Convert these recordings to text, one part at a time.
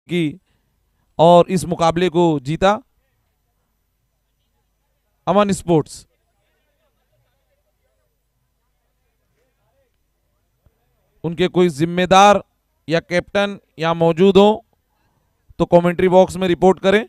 की और इस मुकाबले को जीता अमन स्पोर्ट्स। उनके कोई जिम्मेदार या कैप्टन या मौजूद हो तो कमेंट्री बॉक्स में रिपोर्ट करें।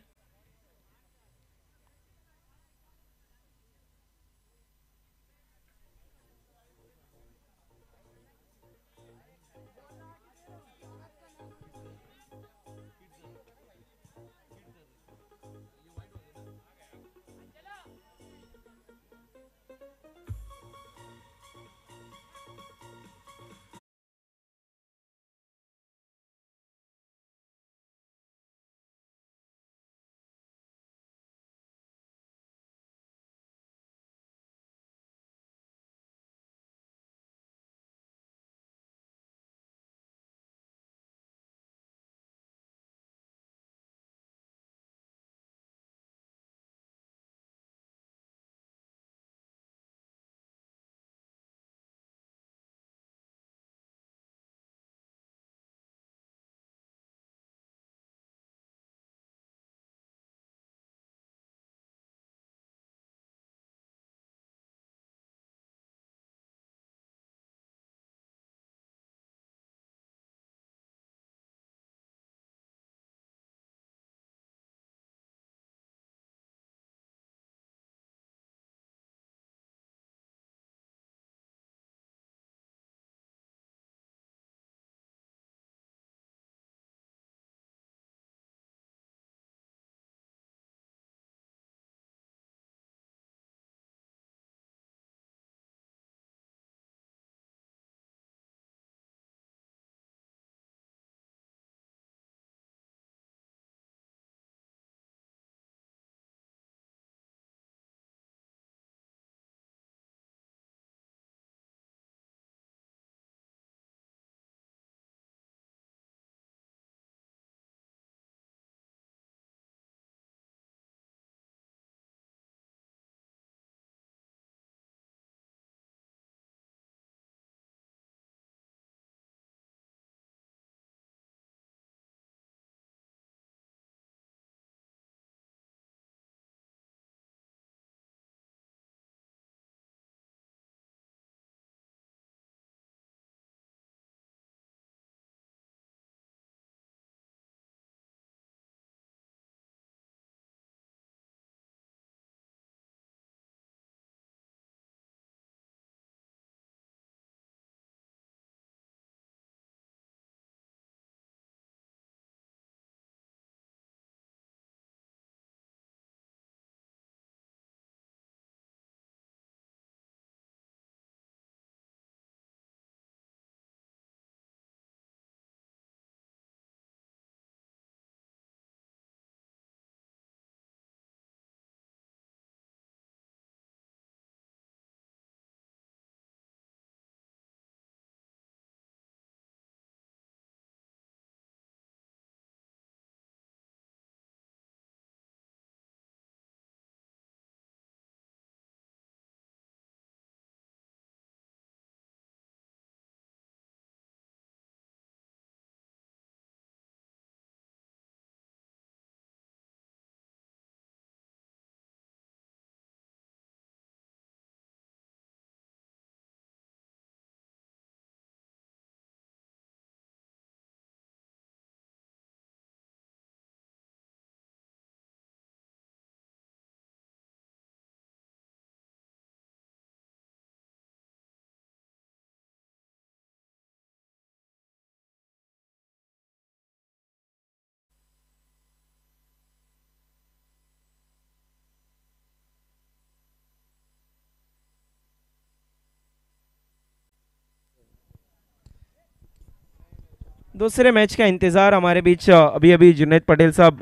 दूसरे मैच का इंतजार हमारे बीच अभी अभी जुनैद पटेल साहब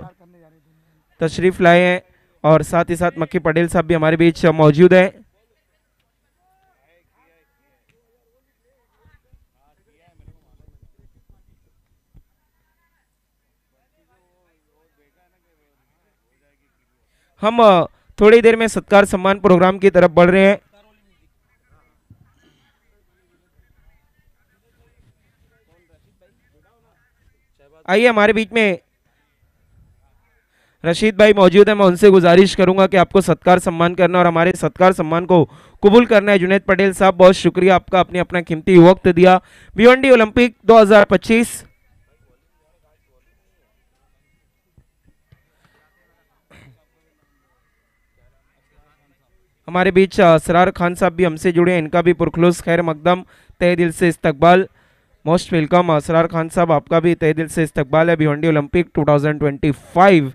तशरीफ लाए हैं और साथ ही साथ मक्की पटेल साहब भी हमारे बीच मौजूद हैं। हम थोड़ी देर में सत्कार सम्मान प्रोग्राम की तरफ बढ़ रहे हैं। आइए हमारे बीच में रशीद भाई मौजूद है, मैं उनसे गुजारिश करूंगा कि आपको सत्कार सम्मान करना और हमारे सत्कार सम्मान को कबूल करना है। जुनैद पटेल साहब, बहुत शुक्रिया आपका, अपने अपना कीमती वक्त दिया। भिवंडी ओलंपिक 2025 हमारे बीच असरार खान साहब भी हमसे जुड़े हैं, इनका भी पुरखलूस खैर मकदम, तहे दिल से इस्तकबाल। मोस्ट वेलकम असरार खान साहब, आपका भी तहे दिल से इस्तकबाल है भिवंडी ओलंपिक 2025।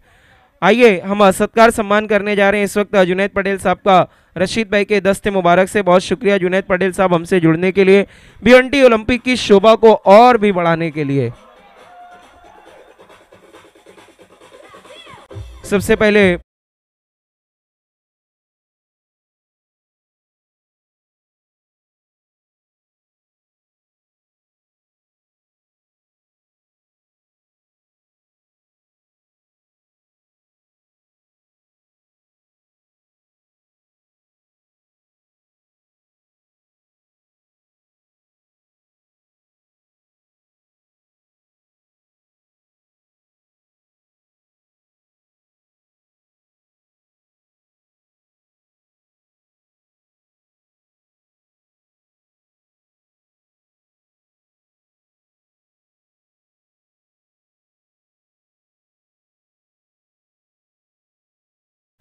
आइए हम सत्कार सम्मान करने जा रहे हैं इस वक्त जुनैद पटेल साहब का रशीद भाई के दस्ते मुबारक से। बहुत शुक्रिया जुनैद पटेल साहब हमसे जुड़ने के लिए, भिवंडी ओलंपिक की शोभा को और भी बढ़ाने के लिए। सबसे पहले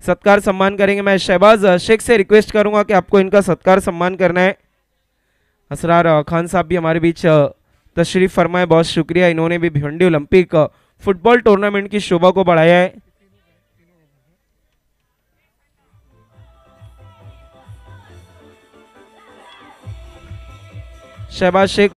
सत्कार सम्मान करेंगे। मैं शहबाज शेख से रिक्वेस्ट करूंगा कि आपको इनका सत्कार सम्मान करना है। असरार खान साहब भी हमारे बीच तशरीफ फरमाए, बहुत शुक्रिया, इन्होंने भी भिवंडी ओलंपिक फुटबॉल टूर्नामेंट की शोभा को बढ़ाया है। शहबाज शेख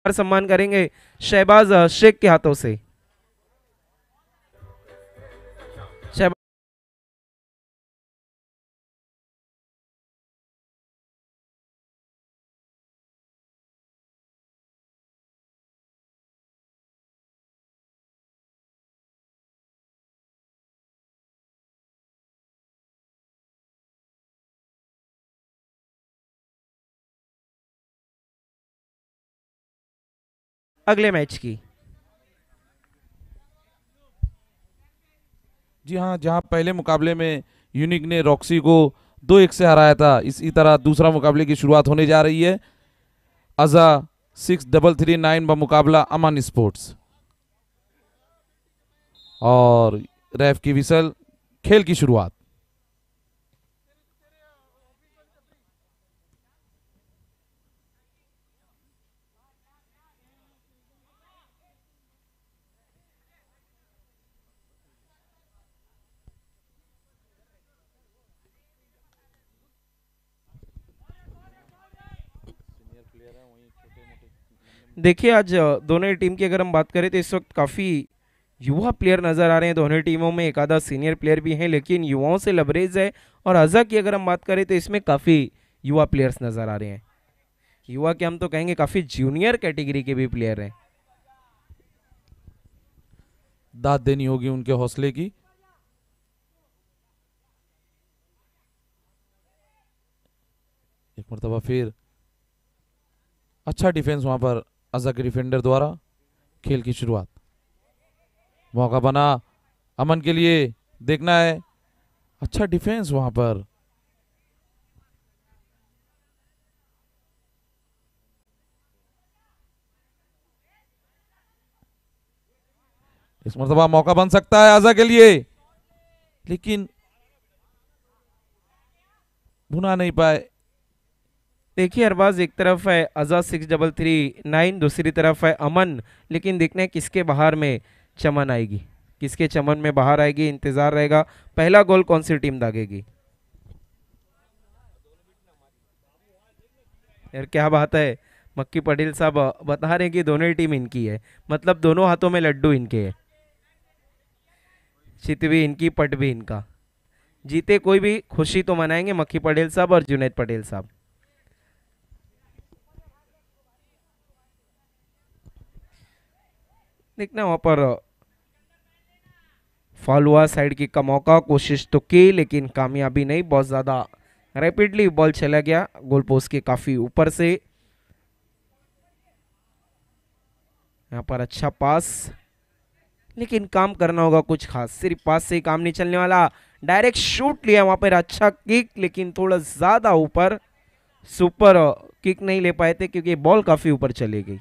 सम्मान करेंगे शहबाज शेख के हाथों से। शहबाज अगले मैच की। जी हाँ, जहाँ पहले मुकाबले में यूनिक ने रॉक्सी को 2-1 से हराया था, इसी तरह दूसरा मुकाबले की शुरुआत होने जा रही है। अजा 6339 बमुकाबला अमन स्पोर्ट्स, और रेफ की विसल, खेल की शुरुआत। देखिए आज दोनों ही टीम की अगर हम बात करें तो इस वक्त काफ़ी युवा प्लेयर नज़र आ रहे हैं दोनों टीमों में, एक आधा सीनियर प्लेयर भी हैं, लेकिन युवाओं से लबरेज है। और अज़ा की अगर हम बात करें तो इसमें काफ़ी युवा प्लेयर्स नज़र आ रहे हैं। युवा के हम तो कहेंगे काफ़ी जूनियर कैटेगरी के भी प्लेयर हैं। दाद देनी होगी उनके हौसले की। एक मरतबा फिर अच्छा डिफेंस वहां पर अज़ा के डिफेंडर द्वारा। खेल की शुरुआत, मौका बना अमन के लिए, देखना है, अच्छा डिफेंस वहां पर। इस मरतबा मौका बन सकता है अज़ा के लिए, लेकिन भुना नहीं पाए। देखिए अरबाज, एक तरफ है अजा 6339, दूसरी तरफ है अमन, लेकिन देखना है किसके बाहर में चमन आएगी, किसके चमन में बाहर आएगी, इंतजार रहेगा। पहला गोल कौन सी टीम दागेगी। यार क्या बात है, मक्की पटेल साहब बता रहे हैं कि दोनों ही टीम इनकी है, मतलब दोनों हाथों में लड्डू इनके है, चित भी इनकी, पट भी इनका। जीते कोई भी खुशी तो मनाएंगे मक्की पटेल साहब और जुनैद पटेल साहब। देखना वहां पर फॉल हुआ, साइड किक का मौका, कोशिश तो की लेकिन कामयाबी नहीं, बहुत ज्यादा रैपिडली बॉल चला गया गोल पोस्ट के काफी ऊपर से। यहाँ पर अच्छा पास, लेकिन काम करना होगा कुछ खास, सिर्फ पास से ही काम नहीं चलने वाला। डायरेक्ट शूट लिया वहां पर, अच्छा किक लेकिन थोड़ा ज्यादा ऊपर, सुपर किक नहीं ले पाए थे क्योंकि बॉल काफी ऊपर चली गई।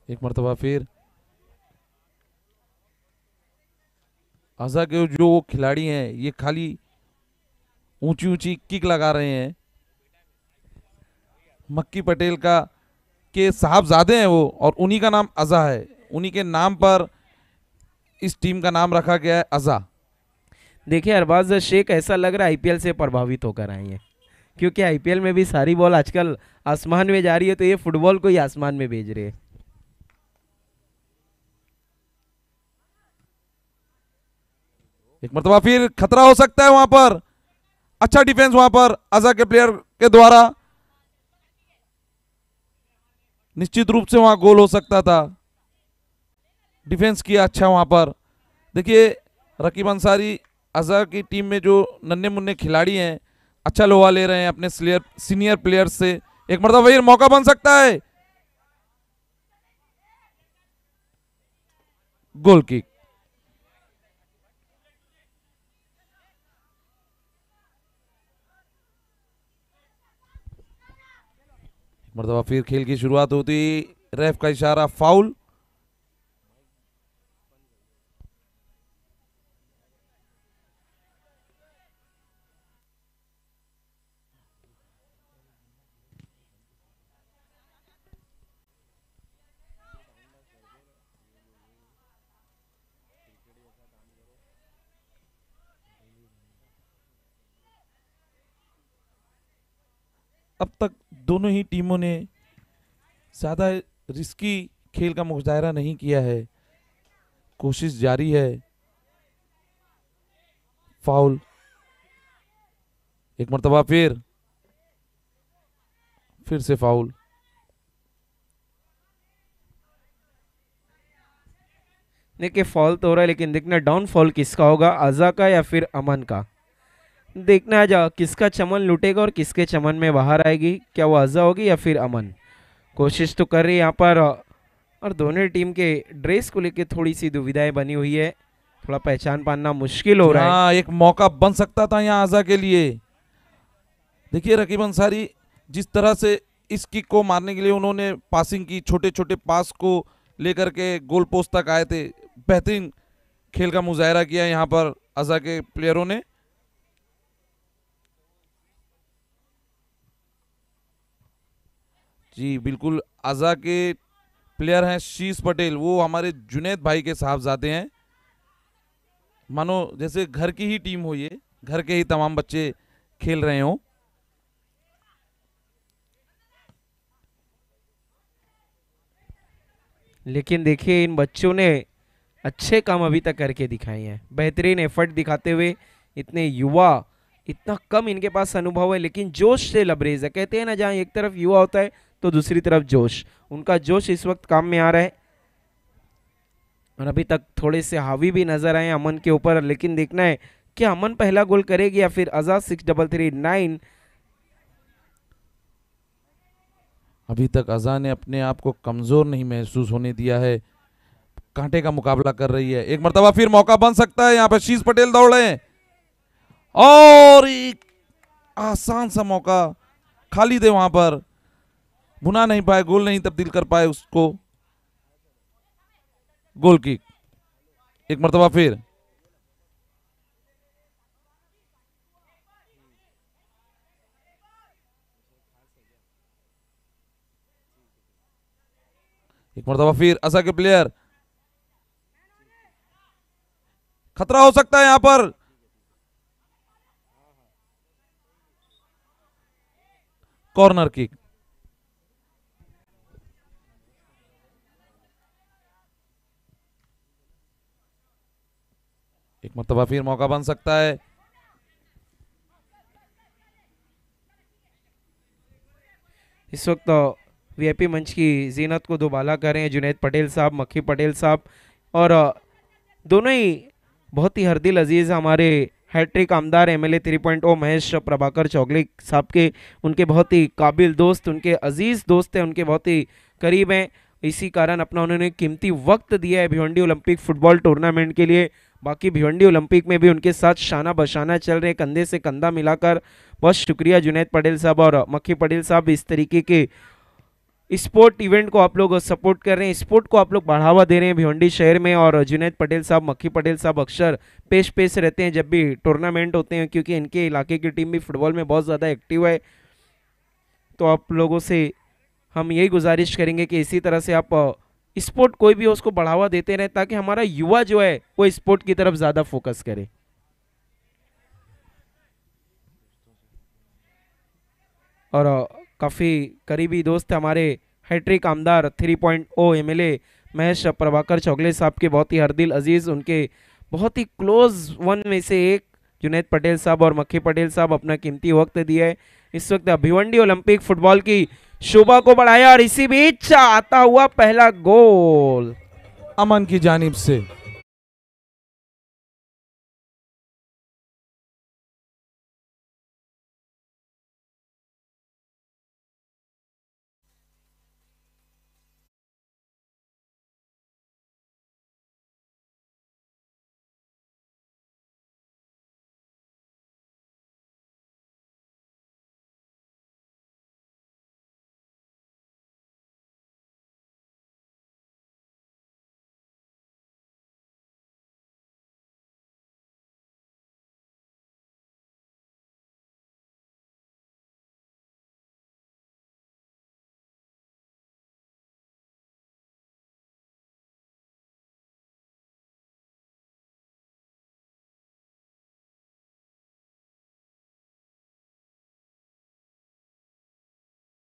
एक मरतबा फिर अजा के जो खिलाड़ी हैं ये खाली ऊंची ऊंची किक लगा रहे हैं। मक्की पटेल का के साहबजादे हैं वो, और उन्हीं का नाम अजा है, उन्हीं के नाम पर इस टीम का नाम रखा गया है अजा। देखिए अरबाज शेख, ऐसा लग रहा है आईपीएल से प्रभावित होकर आई है, क्योंकि आईपीएल में भी सारी बॉल आजकल आसमान में जा रही है, तो ये फुटबॉल को ही आसमान में भेज रहे हैं। एक मरतबा फिर खतरा हो सकता है वहां पर, अच्छा डिफेंस वहां पर अजा के प्लेयर के द्वारा, निश्चित रूप से वहां गोल हो सकता था। डिफेंस किया अच्छा वहां पर। देखिए रकीब अंसारी अजा की टीम में जो नन्हे मुन्ने खिलाड़ी हैं अच्छा लोहा ले रहे हैं अपने सीनियर प्लेयर्स से। एक मरतबा फिर मौका बन सकता है, गोल किक। मरतबा फिर खेल की शुरुआत होती, रेफ का इशारा, फाउल। अब तक दोनों ही टीमों ने ज्यादा रिस्की खेल का मुजाहरा नहीं किया है, कोशिश जारी है। फाउल। एक मरतबा फिर से फाउल। देखिए फॉल तो हो रहा है, लेकिन देखना डाउनफॉल किसका होगा, अजा का या फिर अमन का। देखना जा किसका चमन लूटेगा और किसके चमन में बाहर आएगी, क्या वो अजा होगी या फिर अमन। कोशिश तो कर रही है यहाँ पर, और दोनों टीम के ड्रेस को लेकर थोड़ी सी दुविधाएं बनी हुई है, थोड़ा पहचान पाना मुश्किल हो रहा है। हाँ, एक मौका बन सकता था यहाँ अजा के लिए। देखिए रकीब अंसारी जिस तरह से इस किक को मारने के लिए उन्होंने पासिंग की, छोटे छोटे पास को लेकर के गोल पोस्ट तक आए थे, बेहतरीन खेल का मुजाहरा किया यहाँ पर अजा के प्लेयरों ने। जी बिल्कुल, अजा के प्लेयर हैं शीश पटेल, वो हमारे जुनैद भाई के साहबजादे हैं। मानो जैसे घर की ही टीम हो, ये घर के ही तमाम बच्चे खेल रहे हों। लेकिन देखिए इन बच्चों ने अच्छे काम अभी तक करके दिखाए हैं, बेहतरीन एफर्ट दिखाते हुए। इतने युवा, इतना कम इनके पास अनुभव है, लेकिन जोश से लबरेज है। कहते हैं ना, जहाँ एक तरफ युवा होता है तो दूसरी तरफ जोश, उनका जोश इस वक्त काम में आ रहा है। और अभी तक थोड़े से हावी भी नजर आए अमन के ऊपर, लेकिन देखना है कि अमन पहला गोल करेगी या फिर आजाद 6339। अभी तक अजा ने अपने आप को कमजोर नहीं महसूस होने दिया है, कांटे का मुकाबला कर रही है। एक मरतबा फिर मौका बन सकता है, यहाँ पर शीश पटेल दौड़ रहे हैं और एक आसान सा मौका खाली दे, वहां पर भुना नहीं पाए, गोल नहीं तब्दील कर पाए उसको। Goal kick. एक मरतबा फिर एक मरतबा फिर असा के प्लेयर, खतरा हो सकता है यहां पर। Corner kick. एक मरतबा फिर मौका बन सकता है। इस वक्त वीआईपी मंच की जीनत को दोबाला कर रहे हैं जुनैद पटेल साहब, मक्खी पटेल साहब, और दोनों ही बहुत ही हरदिल अजीज हमारे हैट्रिक आमदार एमएलए 3.0 महेश प्रभाकर चौगले साहब के, उनके बहुत ही काबिल दोस्त, उनके अजीज दोस्त हैं, उनके बहुत ही करीब हैं। इसी कारण अपना उन्होंने कीमती वक्त दिया है भिवंडी ओलंपिक फुटबॉल टूर्नामेंट के लिए। बाकी भिवंडी ओलंपिक में भी उनके साथ शाना बशाना चल रहे, कंधे से कंधा मिलाकर। बहुत शुक्रिया जुनैद पटेल साहब और मक्खी पटेल साहब, इस तरीके के स्पोर्ट इवेंट को आप लोग सपोर्ट कर रहे हैं, स्पोर्ट को आप लोग बढ़ावा दे रहे हैं भिवंडी शहर में। और जुनैद पटेल साहब, मक्खी पटेल साहब अक्सर पेश रहते हैं जब भी टूर्नामेंट होते हैं, क्योंकि इनके इलाके की टीम भी फुटबॉल में बहुत ज़्यादा एक्टिव है। तो आप लोगों से हम यही गुजारिश करेंगे कि इसी तरह से आप स्पोर्ट कोई भी हो उसको बढ़ावा देते रहें, ताकि हमारा युवा जो है वो स्पोर्ट की तरफ ज़्यादा फोकस करे। और काफ़ी करीबी दोस्त हमारे हैट्रिक आमदार 3.0 एमएलए महेश प्रभाकर चौगले साहब के, बहुत ही हरदिल अजीज़, उनके बहुत ही क्लोज वन में से एक जुनैद पटेल साहब और मक्खी पटेल साहब अपना कीमती वक्त दिया है। इस वक्त भिवंडी ओलंपिक फुटबॉल की शोभा को बढ़ाया, और इसी बीच आता हुआ पहला गोल अमन की जानिब से।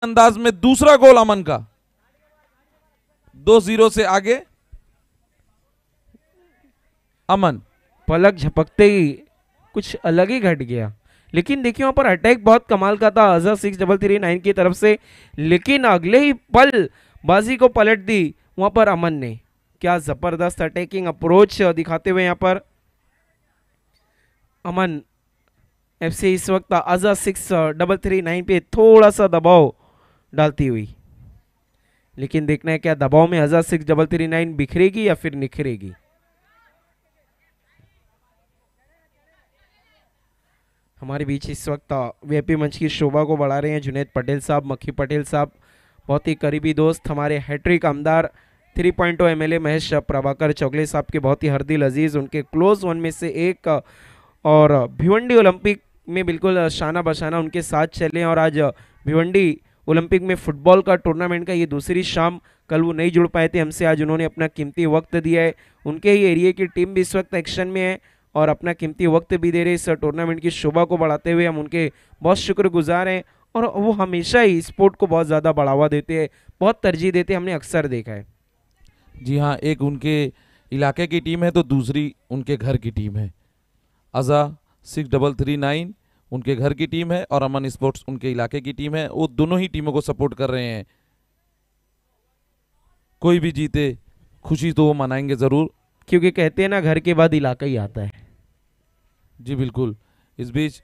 अंदाज में दूसरा गोल अमन का, 2-0 से आगे अमन। पलक झपकते ही कुछ अलग ही घट गया, लेकिन देखिए वहां पर अटैक बहुत कमाल का था अजहर 6339 की तरफ से, लेकिन अगले ही पल बाजी को पलट दी वहां पर अमन ने। क्या जबरदस्त अटैकिंग अप्रोच दिखाते हुए यहाँ पर अमन एफसी इस वक्त अजहर 6339 पे थोड़ा सा दबाव डालती हुई, लेकिन देखना है क्या दबाव में अजहर 6339 बिखरेगी या फिर निखरेगी। हमारे बीच इस वक्त वीआईपी मंच की शोभा को बढ़ा रहे हैं जुनैद पटेल साहब, मक्खी पटेल साहब, बहुत ही करीबी दोस्त हमारे हैट्रिक आमदार 3.0 एमएलए महेश प्रभाकर चौगले साहब के, बहुत ही हरदिल अजीज, उनके क्लोज वन में से एक, और भिवंडी ओलंपिक में बिल्कुल शाना बशाना उनके साथ चले। और आज भिवंडी ओलंपिक में फुटबॉल का टूर्नामेंट का ये दूसरी शाम, कल वो नहीं जुड़ पाए थे हमसे, आज उन्होंने अपना कीमती वक्त दिया है। उनके ही एरिया की टीम भी इस वक्त एक्शन में है और अपना कीमती वक्त भी दे रहे इस टूर्नामेंट की शोभा को बढ़ाते हुए। हम उनके बहुत शुक्रगुजार हैं, और वो हमेशा ही स्पोर्ट को बहुत ज़्यादा बढ़ावा देते हैं, बहुत तरजीह देते हैं, हमने अक्सर देखा है। जी हाँ, एक उनके इलाके की टीम है तो दूसरी उनके घर की टीम है। अजा 6339 उनके घर की टीम है और अमन स्पोर्ट्स उनके इलाके की टीम है। वो दोनों ही टीमों को सपोर्ट कर रहे हैं। कोई भी जीते खुशी तो वो मनाएंगे ज़रूर, क्योंकि कहते हैं ना घर के बाद इलाका ही आता है। जी बिल्कुल। इस बीच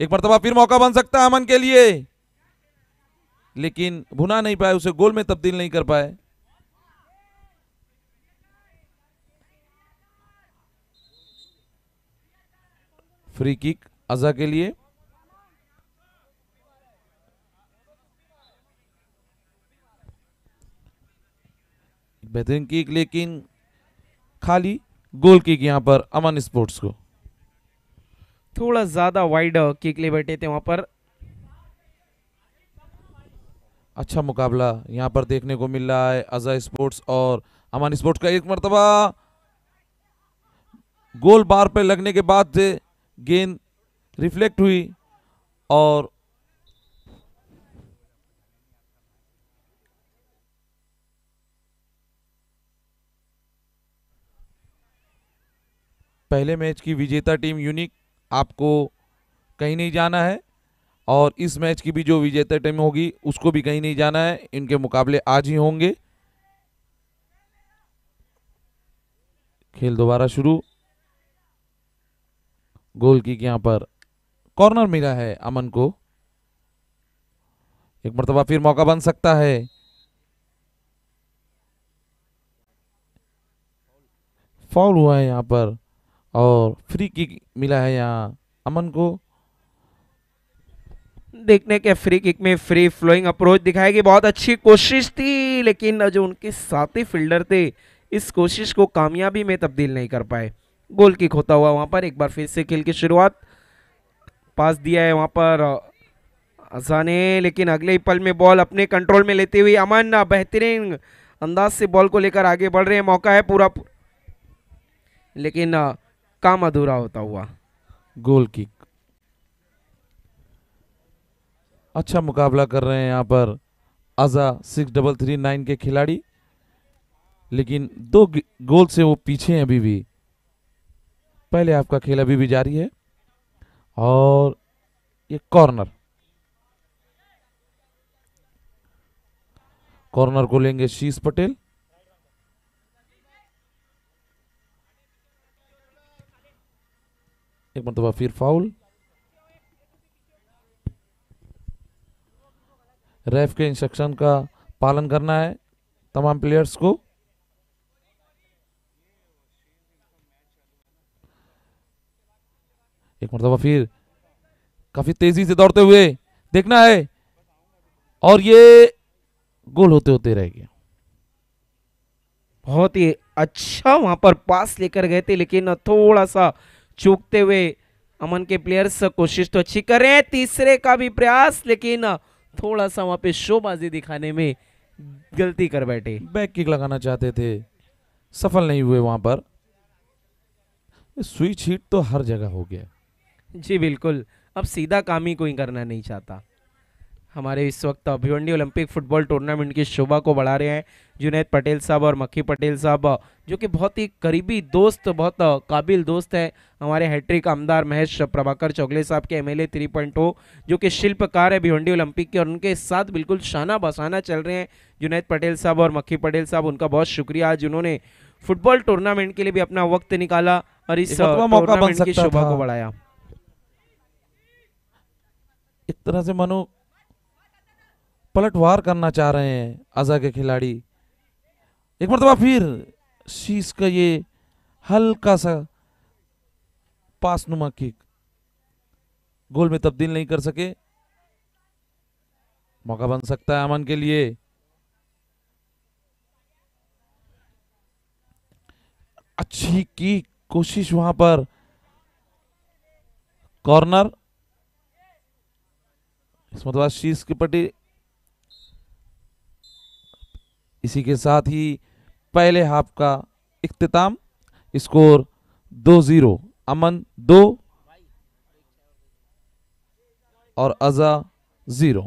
एक मरतबा फिर मौका बन सकता है अमन के लिए, लेकिन भुना नहीं पाए, उसे गोल में तब्दील नहीं कर पाए। फ्री किक अजा के लिए। बेहतरीन किक, लेकिन खाली गोल किक यहां पर अमन स्पोर्ट्स को। थोड़ा ज्यादा वाइड किक ले बैठे थे वहां पर। अच्छा मुकाबला यहाँ पर देखने को मिल रहा है अजा स्पोर्ट्स और अमन स्पोर्ट्स का। एक मरतबा गोल बार पे लगने के बाद से गेंद रिफ्लेक्ट हुई और पहले मैच की विजेता टीम यूनिक आपको कहीं नहीं जाना है और इस मैच की भी जो विजेता टीम होगी उसको भी कहीं नहीं जाना है। इनके मुकाबले आज ही होंगे। खेल दोबारा शुरू। गोल किक यहां पर कॉर्नर मिला है अमन को। एक मरतबा फिर मौका बन सकता है। फाउल हुआ है यहां पर और फ्री किक मिला है यहां अमन को। देखने के फ्री किक में फ्री फ्लोइंग अप्रोच दिखाएगी, बहुत अच्छी कोशिश थी लेकिन जो उनके साथी फील्डर थे इस कोशिश को कामयाबी में तब्दील नहीं कर पाए। गोल किक होता हुआ वहां पर एक बार फिर से खेल की शुरुआत। पास दिया है वहां पर अज़ा ने, लेकिन अगले ही पल में बॉल अपने कंट्रोल में लेते हुए अमन बेहतरीन अंदाज से बॉल को लेकर आगे बढ़ रहे हैं। मौका है पूरा, लेकिन काम अधूरा होता हुआ। Goal kick. अच्छा मुकाबला कर रहे हैं यहाँ पर अजा 6339 के खिलाड़ी, लेकिन दो गोल से वो पीछे हैं अभी भी। पहले आपका खेल अभी भी जारी है और ये कॉर्नर को लेंगे शीश पटेल। एक मरतबा फिर फाउल। रेफ के इंस्ट्रक्शन का पालन करना है तमाम प्लेयर्स को। एक मरतबा फिर काफी तेजी से दौड़ते हुए देखना है और ये गोल होते होते रह गया। बहुत ही अच्छा वहां पर पास लेकर गए थे लेकिन थोड़ा सा चूकते हुए अमन के प्लेयर्स कोशिश तो अच्छी कर रहे हैं, तीसरे का भी प्रयास, लेकिन थोड़ा सा वहां पे शोबाजी दिखाने में गलती कर बैठे। बैक किक लगाना चाहते थे, सफल नहीं हुए वहां पर। स्विच हिट तो हर जगह हो गया। जी बिल्कुल, अब सीधा काम ही कोई करना नहीं चाहता। हमारे इस वक्त भिवंडी ओलंपिक फुटबॉल टूर्नामेंट की शोभा को बढ़ा रहे हैं जुनैद पटेल साहब और मक्खी पटेल साहब, जो कि बहुत ही करीबी दोस्त, बहुत काबिल दोस्त है हमारे हैट्रिक आमदार महेश प्रभाकर चौगले साहब के एमएलए 3.0, जो कि शिल्पकार है भिवंडी ओलंपिक के, और उनके साथ बिल्कुल शाना बसाना चल रहे हैं जुनैद पटेल साहब और मक्खी पटेल साहब। उनका बहुत शुक्रिया, आज उन्होंने फुटबॉल टूर्नामेंट के लिए भी अपना वक्त निकाला और इस टूर्नामेंट की शोभा को बढ़ाया। एक तरह से मानो पलटवार करना चाह रहे हैं अजा के खिलाड़ी। एक मरतबा फिर शीश का ये हल्का सा पास नुमा किक गोल में तब्दील नहीं कर सके। मौका बन सकता है अमन के लिए। अच्छी की कोशिश वहां पर, कॉर्नर। इस मतलब शीश की पट्टी। इसी के साथ ही पहले हाफ का इख्तिताम। स्कोर 2-0, अमन 2 और अजा 0।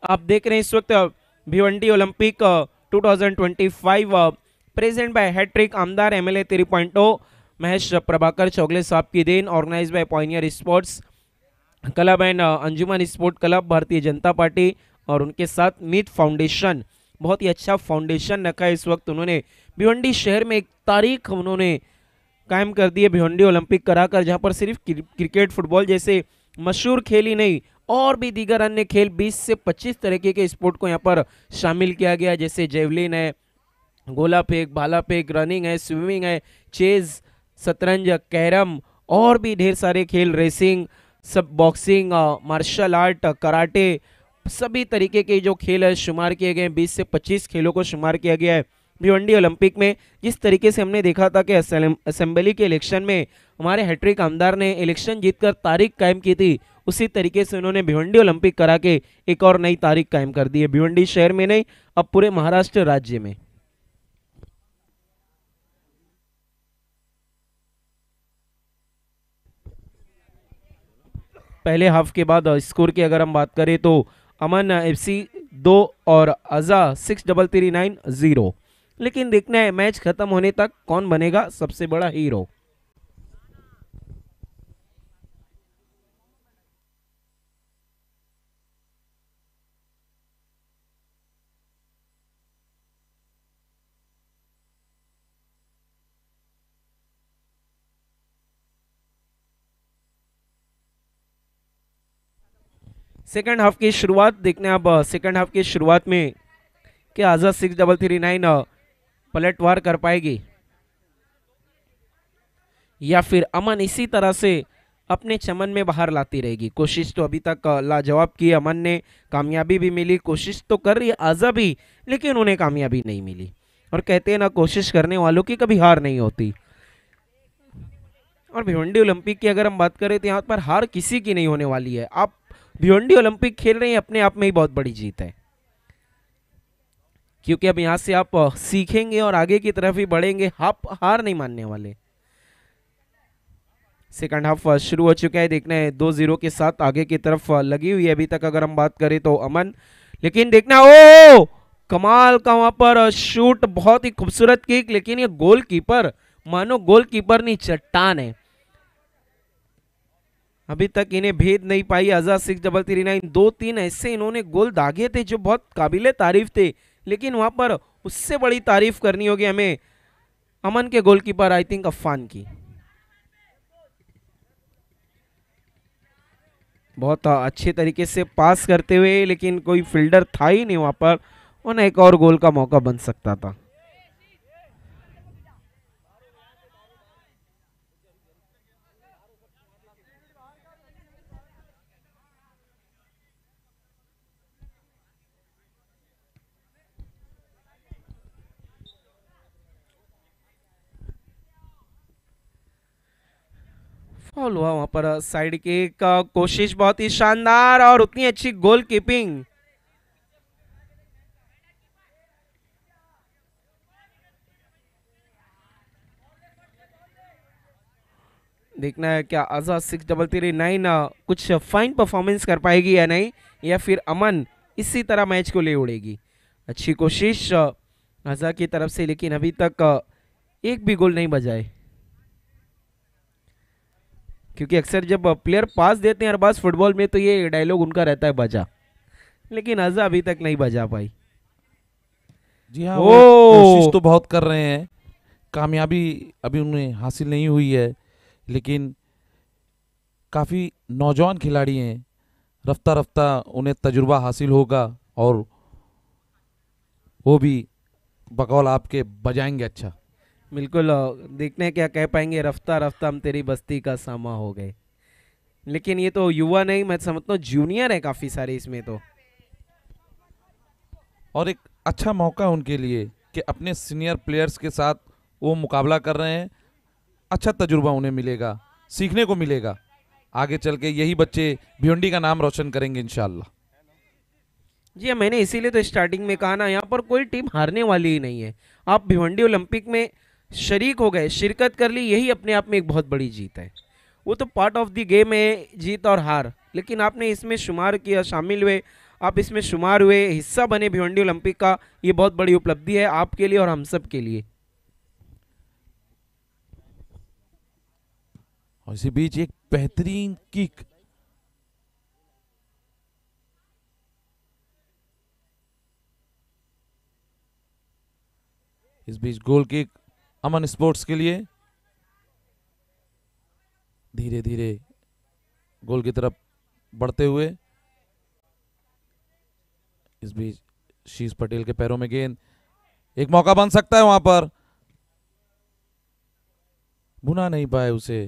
आप देख रहे हैं इस वक्त Bhiwandi Olympic 2025 present by hattrick आमदार एमएलए 3.0 महेश प्रभाकर चौगले साहब की देन, organise by pioneer sports club and Anjuman sport club Bharatiya Janata party और उनके साथ मीत फाउंडेशन। बहुत ही अच्छा फाउंडेशन रखा है इस वक्त उन्होंने। भिवंडी शहर में एक तारीख उन्होंने कायम कर दी है भिवंडी ओलंपिक कराकर, जहां पर सिर्फ क्रिकेट फुटबॉल जैसे मशहूर खेल ही नहीं और भी दीगर अन्य खेल 20 से 25 तरीके के स्पोर्ट को यहाँ पर शामिल किया गया, जैसे जेवलिन है, गोला फेंक, भाला फेंक, रनिंग है, स्विमिंग है, चेज, शतरंज, कैरम और भी ढेर सारे खेल, रेसिंग, सब बॉक्सिंग, मार्शल आर्ट, कराटे, सभी तरीके के जो खेल है शुमार किए गए। 20 से 25 खेलों को शुमार किया गया है। भिवंडी ओलंपिक में। जिस तरीके से हमने देखा था कि असेंबली के इलेक्शन में हमारे हैट्रिक आमदार ने इलेक्शन जीतकर तारीख कायम की थी, उसी तरीके से उन्होंने भिवंडी ओलंपिक करा के एक और नई तारीख कायम कर दी है, भिवंडी शहर में नहीं, अब पूरे महाराष्ट्र राज्य में। पहले हाफ के बाद स्कोर की अगर हम बात करें तो अमन FC 2 और अजा 6339 0। लेकिन देखना है मैच खत्म होने तक कौन बनेगा सबसे बड़ा हीरो। सेकंड हाफ की शुरुआत देखने अब सेकंड हाफ की शुरुआत में क्या आजाद 6339 पलटवार कर पाएगी या फिर अमन इसी तरह से अपने चमन में बाहर लाती रहेगी। कोशिश तो अभी तक लाजवाब की अमन ने, कामयाबी भी मिली, कोशिश तो कर रही है आजा भी, लेकिन उन्हें कामयाबी नहीं मिली। और कहते हैं ना, कोशिश करने वालों की कभी हार नहीं होती। और भिवंडी ओलंपिक की अगर हम बात करें तो यहाँ पर हार किसी की नहीं होने वाली है। आप भिवंडी ओलंपिक खेल रहे हैं, अपने आप में ही बहुत बड़ी जीत है, क्योंकि अब यहां से आप सीखेंगे और आगे की तरफ ही बढ़ेंगे, आप हार नहीं मानने वाले। सेकंड हाफ शुरू हो चुका है, देखना है 2-0 के साथ आगे की तरफ लगी हुई है अभी तक अगर हम बात करें तो अमन। लेकिन देखना, ओ कमाल का वहां पर शूट, बहुत ही खूबसूरत किक, लेकिन ये गोलकीपर मानो गोलकीपर नहीं चट्टान है। अभी तक इन्हें भेद नहीं पाई आजाद 6339। 2-3 ऐसे इन्होंने गोल दागे थे जो बहुत काबिले तारीफ थे, लेकिन वहां पर उससे बड़ी तारीफ करनी होगी हमें अमन के गोलकीपर आई थिंक अफान की। बहुत अच्छे तरीके से पास करते हुए, लेकिन कोई फील्डर था ही नहीं वहां पर, उन्हें एक और गोल का मौका बन सकता था। फाउल हुआ वहां पर, साइड के का कोशिश बहुत ही शानदार और उतनी अच्छी गोल कीपिंग। देखना है क्या आजाद 6339 कुछ फाइन परफॉर्मेंस कर पाएगी या नहीं, या फिर अमन इसी तरह मैच को ले उड़ेगी। अच्छी कोशिश आजाद की तरफ से, लेकिन अभी तक एक भी गोल नहीं बजाए, क्योंकि अक्सर जब प्लेयर पास देते हैं अरबाज फुटबॉल में तो ये डायलॉग उनका रहता है बजा, लेकिन आजा अभी तक नहीं बजा पाई। जी हाँ, वो कोशिश तो बहुत कर रहे हैं, कामयाबी अभी उन्हें हासिल नहीं हुई है, लेकिन काफ़ी नौजवान खिलाड़ी हैं, रफ्ता रफ्ता उन्हें तजुर्बा हासिल होगा और वो भी बकौल आपके बजाएंगे अच्छा। बिल्कुल, देखने क्या कह पाएंगे, रफ्ता रफ्ता हम तेरी बस्ती का सामा हो गए। लेकिन ये तो युवा नहीं, मैं समझता हूँ जूनियर है काफ़ी सारे इसमें तो, और एक अच्छा मौका उनके लिए कि अपने सीनियर प्लेयर्स के साथ वो मुकाबला कर रहे हैं, अच्छा तजुर्बा उन्हें मिलेगा, सीखने को मिलेगा। आगे चल के यही बच्चे भिवंडी का नाम रोशन करेंगे इंशाल्लाह। जी हाँ, मैंने इसीलिए तो स्टार्टिंग में कहा ना, यहाँ पर कोई टीम हारने वाली ही नहीं है। आप भिवंडी ओलंपिक में शरीक हो गए, शिरकत कर ली, यही अपने आप में एक बहुत बड़ी जीत है। वो तो पार्ट ऑफ द गेम है, जीत और हार, लेकिन आपने इसमें शुमार किया, शामिल हुए, आप इसमें शुमार हुए, हिस्सा बने भिवंडी ओलंपिक का, ये बहुत बड़ी उपलब्धि है आपके लिए और हम सब के लिए। और इसी बीच एक बेहतरीन किक, इस बीच गोल किक अमन स्पोर्ट्स के लिए, धीरे धीरे गोल की तरफ बढ़ते हुए। इस बीच शीश पटेल के पैरों में गेंद, एक मौका बन सकता है वहां पर, भुना नहीं पाए उसे।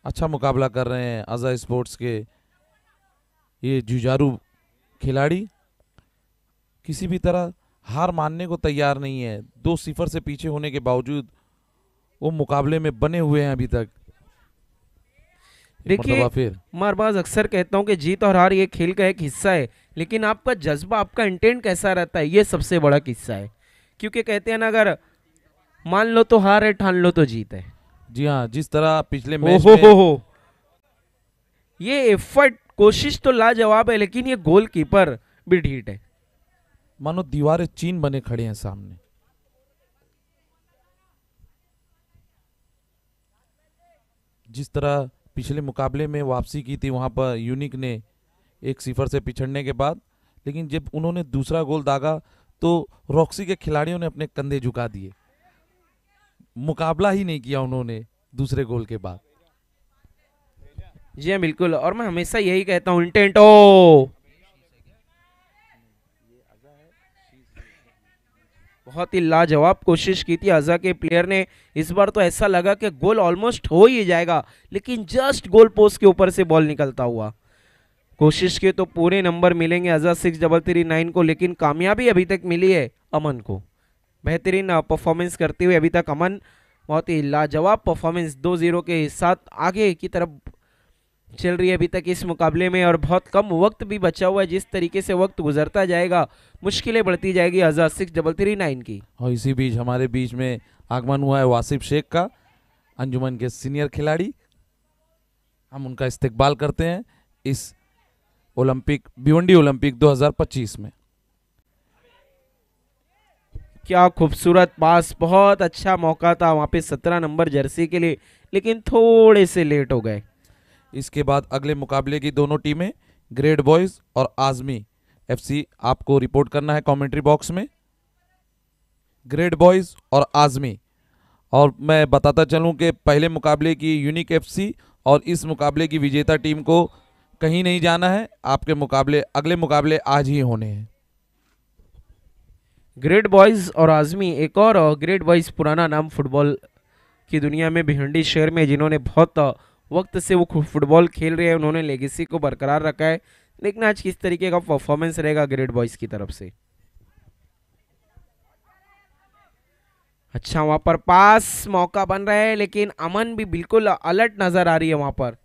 अच्छा मुकाबला कर रहे हैं अजा स्पोर्ट्स के ये जुझारू खिलाड़ी, किसी भी तरह हार मानने को तैयार नहीं है। 2-0 से पीछे होने के बावजूद वो मुकाबले में बने हुए हैं अभी तक। एक देखिए, मर्तबा फिर मैं हर बार अक्सर कहता हूं कि जीत और हार ये खेल का एक हिस्सा है, लेकिन आपका जज्बा, आपका इंटेंट कैसा रहता है, ये सबसे बड़ा किस्सा है। क्योंकि कहते हैं ना, अगर मान लो तो हार है, ठान लो तो जीत है। जी हाँ, जिस तरह पिछले मैच ओहो में हो, ये एफर्ट, कोशिश तो लाजवाब है, लेकिन ये गोलकीपर भी ढीठ है। मानो दीवारें चीन बने खड़े हैं सामने। जिस तरह पिछले मुकाबले में वापसी की थी वहां पर यूनिक ने 1-0 से पिछड़ने के बाद, लेकिन जब उन्होंने दूसरा गोल दागा तो रॉक्सी के खिलाड़ियों ने अपने कंधे झुका दिए। मुकाबला ही नहीं किया उन्होंने दूसरे गोल के बाद। जी हाँ, बिल्कुल। और मैं हमेशा यही कहता हूँ, इंटेंट ओ, बहुत ही लाजवाब कोशिश की थी अज़ा के प्लेयर ने। इस बार तो ऐसा लगा कि गोल ऑलमोस्ट हो ही जाएगा, लेकिन जस्ट गोल पोस्ट के ऊपर से बॉल निकलता हुआ। कोशिश के तो पूरे नंबर मिलेंगे अज़ा 6339 को, लेकिन कामयाबी अभी तक मिली है अमन को। बेहतरीन परफॉर्मेंस करते हुए अभी तक अमन, बहुत ही लाजवाब परफॉर्मेंस 2-0 के साथ आगे की तरफ चल रही है अभी तक इस मुकाबले में। और बहुत कम वक्त भी बचा हुआ है। जिस तरीके से वक्त गुजरता जाएगा, मुश्किलें बढ़ती जाएगी अज़ा 6339 की। और इसी बीच हमारे बीच में आगमन हुआ है वासिफ शेख का, अंजुमन के सीनियर खिलाड़ी। हम उनका इस्तकबाल करते हैं इस ओलंपिक, भिवंडी ओलंपिक 2025 में। क्या खूबसूरत पास, बहुत अच्छा मौका था वहां पे 17 नंबर जर्सी के लिए, लेकिन थोड़े से लेट हो गए। इसके बाद अगले मुकाबले की दोनों टीमें ग्रेट बॉयज और आजमी एफसी, आपको रिपोर्ट करना है कमेंट्री बॉक्स में, ग्रेट बॉयज और आजमी। और मैं बताता चलूं कि पहले मुकाबले की यूनिक एफसी और इस मुकाबले की विजेता टीम को कहीं नहीं जाना है। आपके मुकाबले, अगले मुकाबले आज ही होने हैं। ग्रेट बॉयज और आजमी, एक और ग्रेट बॉयज पुराना नाम फुटबॉल की दुनिया में भिवंडी शहर में, जिन्होंने बहुत वक्त से वो फुटबॉल खेल रहे हैं, उन्होंने लेगेसी को बरकरार रखा है। लेकिन आज किस तरीके का परफॉर्मेंस रहेगा ग्रेट बॉयज की तरफ से। अच्छा, वहां पर पास मौका बन रहा है, लेकिन अमन भी बिल्कुल अलर्ट नजर आ रही है वहां पर।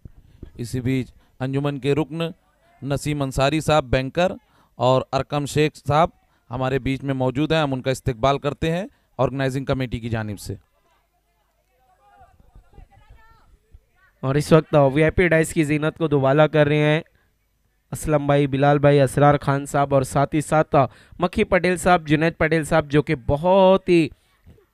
इसी बीच अंजुमन के रुकन नसीम अंसारी साहब, बैंकर, और अरकम शेख साहब हमारे बीच में मौजूद हैं। हम उनका इस्तकबाल करते हैं ऑर्गेनाइजिंग कमेटी की जानिब से। और इस वक्त वीआईपी डाइस की जीनत को दुबाला कर रहे हैं असलम भाई, बिलाल भाई, असरार खान साहब, और साथ ही साथ मक्खी पटेल साहब, जुनैद पटेल साहब, जो कि बहुत ही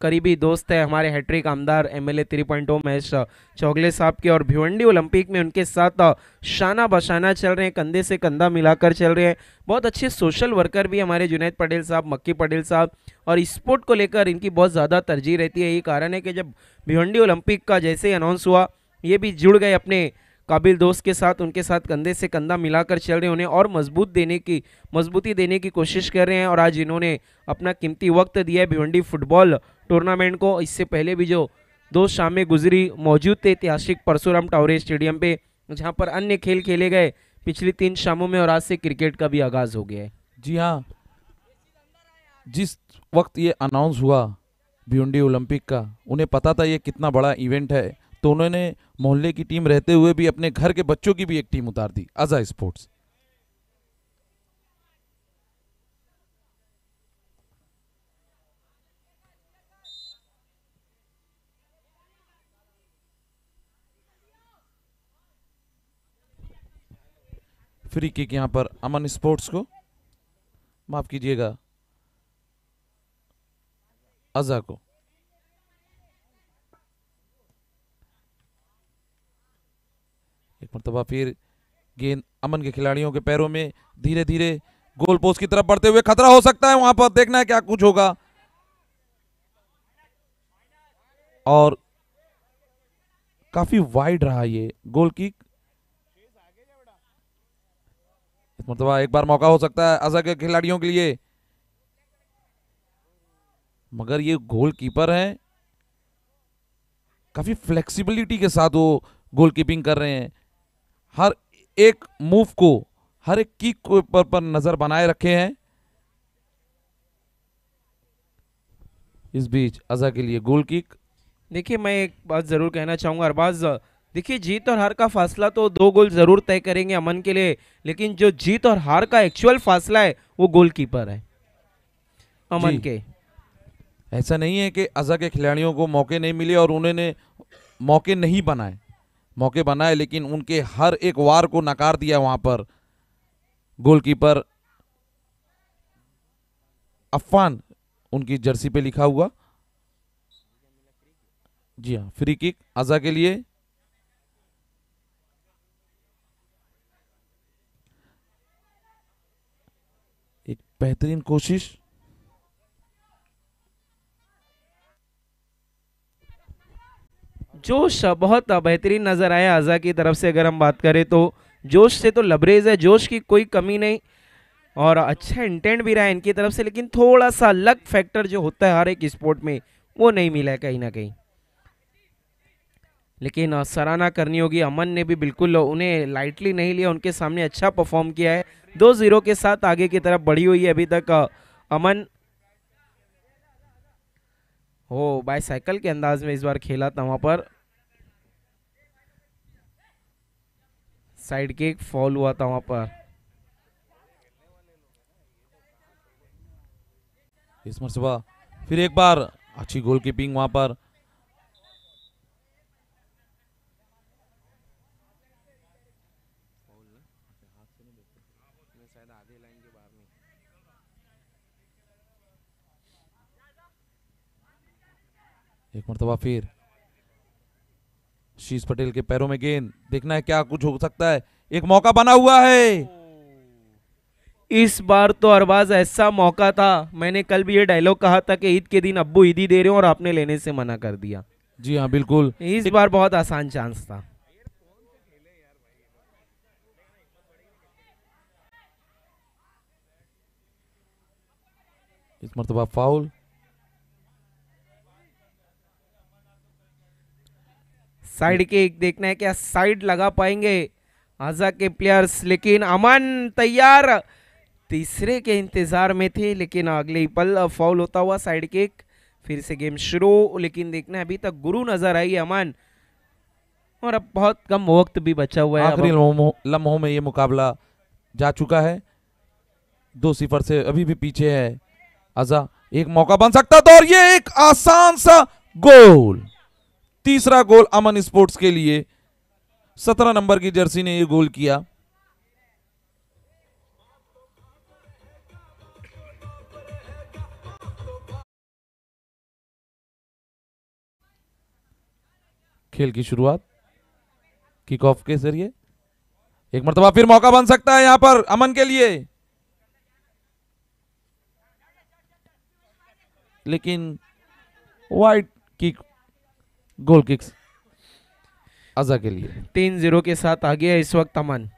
करीबी दोस्त है हमारे हैट्रिक आमदार एमएलए 3.0 महेश चौगले साहब के। और भिवंडी ओलंपिक में उनके साथ शाना बशाना चल रहे हैं, कंधे से कंधा मिलाकर चल रहे हैं। बहुत अच्छे सोशल वर्कर भी हमारे जुनैद पटेल साहब, मक्की पटेल साहब, और स्पोर्ट को लेकर इनकी बहुत ज़्यादा तरजीह रहती है। यही कारण है कि जब भिवंडी ओलंपिक का जैसे ही अनाउंस हुआ, ये भी जुड़ गए अपने काबिल दोस्त के साथ, उनके साथ कंधे से कंधा मिलाकर चल रहे हैं, उन्हें और मजबूती देने की कोशिश कर रहे हैं। और आज इन्होंने अपना कीमती वक्त दिया है भिवंडी फुटबॉल टूर्नामेंट को। इससे पहले भी जो 2 शामें गुजरी, मौजूद थे ऐतिहासिक परशुराम टावरे स्टेडियम पे, जहां पर अन्य खेल खेले गए पिछली 3 शामों में, और आज से क्रिकेट का भी आगाज हो गया है। जी हाँ, जिस वक्त ये अनाउंस हुआ भिवंडी ओलंपिक का, उन्हें पता था ये कितना बड़ा इवेंट है, तो उन्होंने मोहल्ले की टीम रहते हुए भी अपने घर के बच्चों की भी एक टीम उतार दी, अज़ा स्पोर्ट्स। फ्री किक यहां पर अमन स्पोर्ट्स को, माफ कीजिएगा अज़ा को। एक मरतबा फिर गेंद अमन के खिलाड़ियों के पैरों में, धीरे धीरे गोल पोस्ट की तरफ बढ़ते हुए, खतरा हो सकता है वहां पर, देखना है क्या कुछ होगा। और काफी वाइड रहा ये गोल किक। इस मरतबा एक बार मौका हो सकता है अज़ा के खिलाड़ियों के लिए, मगर ये गोल कीपर है, काफी फ्लेक्सिबिलिटी के साथ वो गोल कीपिंग कर रहे हैं। हर एक मूव को, हर एक किक को पर नजर बनाए रखे हैं। इस बीच अजा के लिए गोल किक। देखिए मैं एक बात जरूर कहना चाहूंगा अरबाज, देखिए जीत और हार का फासला तो 2 गोल जरूर तय करेंगे अमन के लिए, लेकिन जो जीत और हार का एक्चुअल फासला है वो गोलकीपर है अमन जी, के। ऐसा नहीं है कि अजा के खिलाड़ियों को मौके नहीं मिले और उन्होंने मौके नहीं बनाए, मौके बनाए, लेकिन उनके हर एक वार को नकार दिया वहां पर गोलकीपर अफान, उनकी जर्सी पे लिखा हुआ। जी हाँ, फ्री किक अजा के लिए। एक बेहतरीन कोशिश। जोश बहुत बेहतरीन नजर आया अजा की तरफ से, अगर हम बात करें तो जोश से तो लबरेज है, जोश की कोई कमी नहीं, और अच्छा इंटेंट भी रहा है इनकी तरफ से, लेकिन थोड़ा सा लक फैक्टर जो होता है हर एक स्पोर्ट में वो नहीं मिला है कहीं ना कहीं। लेकिन सराहना करनी होगी, अमन ने भी बिल्कुल उन्हें लाइटली नहीं लिया, उनके सामने अच्छा परफॉर्म किया है। 2-0 के साथ आगे की तरफ बढ़ी हुई है अभी तक अमन। हो बाईसाइकिल के अंदाज में इस बार खेला था वहां पर, साइड किक फॉल हुआ था वहां पर। इस मरतबा फिर एक बार अच्छी गोलकीपिंग वहां पर। एक मरतबा फिर शीश पटेल के पैरों में गेंद, देखना है क्या कुछ हो सकता है। एक मौका बना हुआ है। इस बार तो अरबाज ऐसा मौका था, मैंने कल भी ये डायलॉग कहा था कि ईद के दिन अब्बू ईदी दे रहे हो और आपने लेने से मना कर दिया। जी हाँ बिल्कुल। इस बार बहुत आसान चांस था। इस मरतबा फाउल। साइड के एक देखना है क्या साइड लगा पाएंगे आजा के प्लेयर्स, लेकिन अमन तैयार, तीसरे के इंतजार में थे, लेकिन अगले ही पल फाउल होता हुआ साइड किक। फिर से गेम शुरू, लेकिन देखना है अभी तक गुरु नजर आई है अमन, और अब बहुत कम वक्त भी बचा हुआ है। अब आखिरी लम्हों में ये मुकाबला जा चुका है, 2-0 से अभी भी पीछे है अजा। एक मौका बन सकता था और ये एक आसान सा गोल, तीसरा गोल अमन स्पोर्ट्स के लिए। 17 नंबर की जर्सी ने ये गोल किया। खेल की शुरुआत किक ऑफ के जरिए। एक मरतबा फिर मौका बन सकता है यहां पर अमन के लिए, लेकिन वाइड किक, गोल किक्स अजा के लिए। 3-0 के साथ आगे है इस वक्त अमन।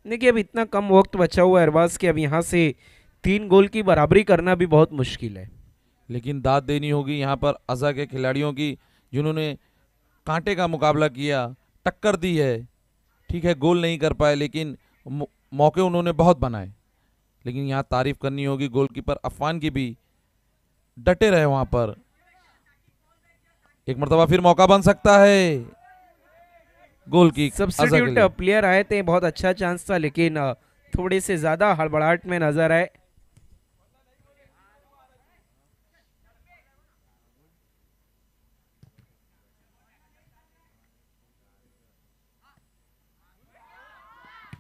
देखिए अब इतना कम वक्त बचा हुआ है अरबाज के, अब यहाँ से 3 गोल की बराबरी करना भी बहुत मुश्किल है। लेकिन दाद देनी होगी यहां पर अजा के खिलाड़ियों की, जिन्होंने कांटे का मुकाबला किया, टक्कर दी है। ठीक है गोल नहीं कर पाए, लेकिन मौके उन्होंने बहुत बनाए। लेकिन यहां तारीफ करनी होगी गोलकीपर अफान की भी, डटे रहे वहां पर। एक मरतबा फिर मौका बन सकता है, गोल की अजा के सब्स्टिट्यूट लिए। प्लेयर आए थे, बहुत अच्छा चांस था, लेकिन थोड़े से ज्यादा हड़बड़ाहट में नजर आए।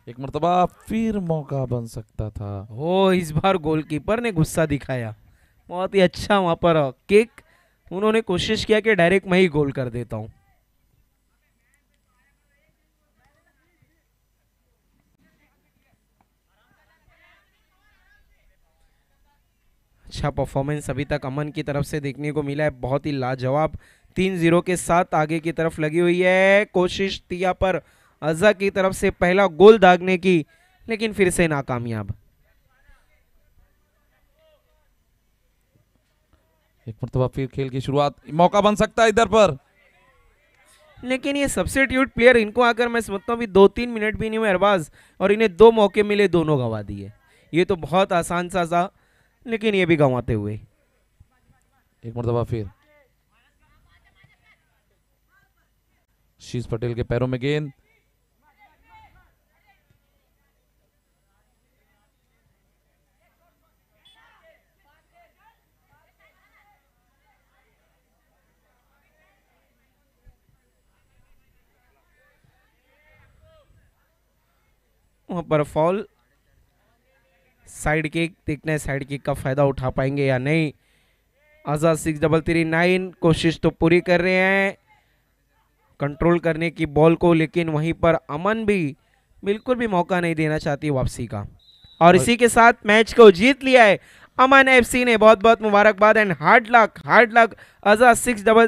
एक मरतबा फिर मौका बन सकता था। हो इस बार गोलकीपर ने गुस्सा दिखाया, बहुत ही अच्छा वहां पर किक, उन्होंने कोशिश किया कि डायरेक्ट मैं ही गोल कर देता हूं। अच्छा परफॉर्मेंस अभी तक अमन की तरफ से देखने को मिला है, बहुत ही लाजवाब। 3-0 के साथ आगे की तरफ लगी हुई है, कोशिश तिया पर अजा की तरफ से पहला गोल दागने की, लेकिन फिर से नाकामयाब। एक मरतबा फिर खेल की शुरुआत, मौका बन सकता है इधर पर। लेकिन ये सब्स्टिट्यूट प्लेयर, इनको आकर मैं समझता हूँ 2-3 मिनट भी नहीं हुए अरबाज, और इन्हें 2 मौके मिले, दोनों गंवा दिए। ये तो बहुत आसान सा था, लेकिन ये भी गंवाते हुए। एक मरतबा फिर शीश पटेल के पैरों में गेंद, वहां पर फॉल। साइड किक, देखना है साइड किक का फायदा उठा पाएंगे या नहीं। आजाद 6-3-9 कोशिश तो पूरी कर रहे हैं कंट्रोल करने की बॉल को, लेकिन वहीं पर अमन भी बिल्कुल भी मौका नहीं देना चाहती वापसी का, और इसी के साथ मैच को जीत लिया है अमन एफसी ने। बहुत बहुत मुबारकबाद एंड हार्ड लक आजाद 6-3